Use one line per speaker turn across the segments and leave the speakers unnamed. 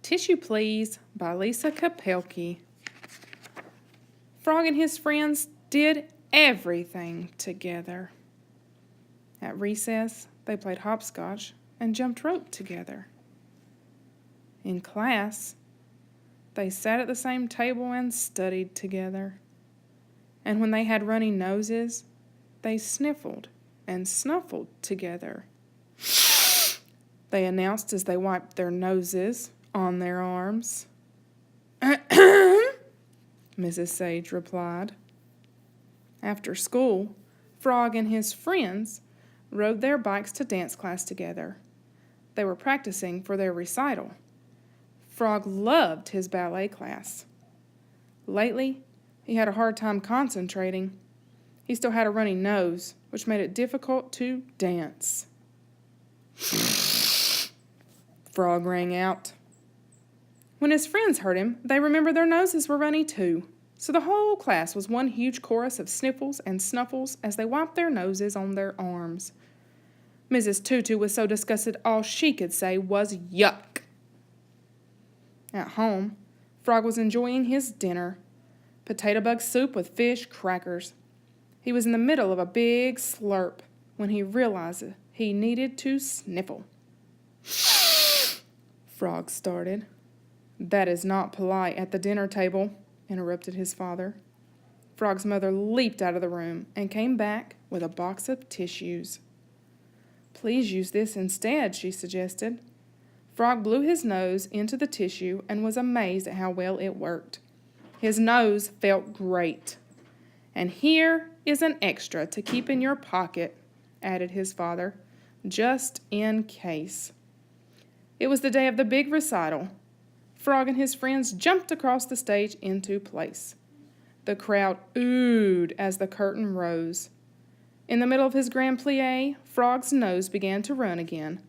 Tissue Please by Lisa Kapelke. Frog and his friends did everything together. At recess, they played hopscotch and jumped rope together. In class, they sat at the same table and studied together. And when they had runny noses, they sniffled and snuffled together. They announced as they wiped their noses on their arms. Mrs. Sage replied. After school, Frog and his friends rode their bikes to dance class together. They were practicing for their recital. Frog loved his ballet class. Lately, he had a hard time concentrating. He still had a runny nose, which made it difficult to dance. Frog rang out. When his friends heard him, they remembered their noses were runny too. So the whole class was one huge chorus of sniffles and snuffles as they wiped their noses on their arms. Mrs. Tutu was so disgusted all she could say was yuck. At home, Frog was enjoying his dinner, potato bug soup with fish crackers. He was in the middle of a big slurp when he realized he needed to sniffle. Frog started. That is not polite at the dinner table, interrupted his father. Frog's mother leaped out of the room and came back with a box of tissues. Please use this instead, she suggested. Frog blew his nose into the tissue and was amazed at how well it worked. His nose felt great. And here is an extra to keep in your pocket, added his father, just in case. It was the day of the big recital. Frog and his friends jumped across the stage into place. The crowd oohed as the curtain rose. In the middle of his grand plie, Frog's nose began to run again,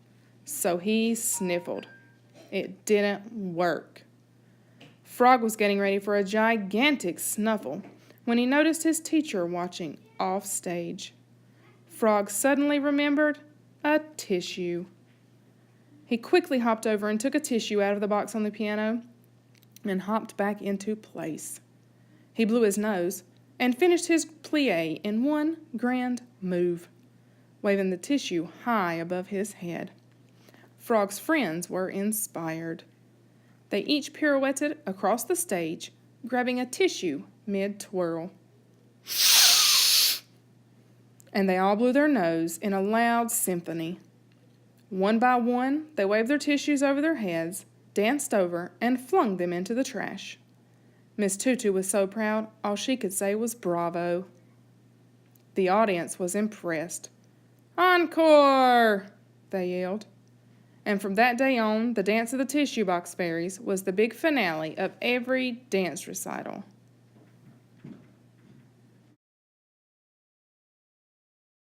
so he sniffled. It didn't work. Frog was getting ready for a gigantic snuffle when he noticed his teacher watching off stage. Frog suddenly remembered a tissue. He quickly hopped over and took a tissue out of the box on the piano and hopped back into place. He blew his nose and finished his plie in one grand move, waving the tissue high above his head. Frog's friends were inspired. They each pirouetted across the stage, grabbing a tissue mid-twirl. And they all blew their nose in a loud symphony. One by one, they waved their tissues over their heads, danced over, and flung them into the trash. Miss Tutu was so proud, all she could say was bravo. The audience was impressed. Encore! They yelled. And from that day on, the Dance of the Tissue Box Fairies was the big finale of every dance recital.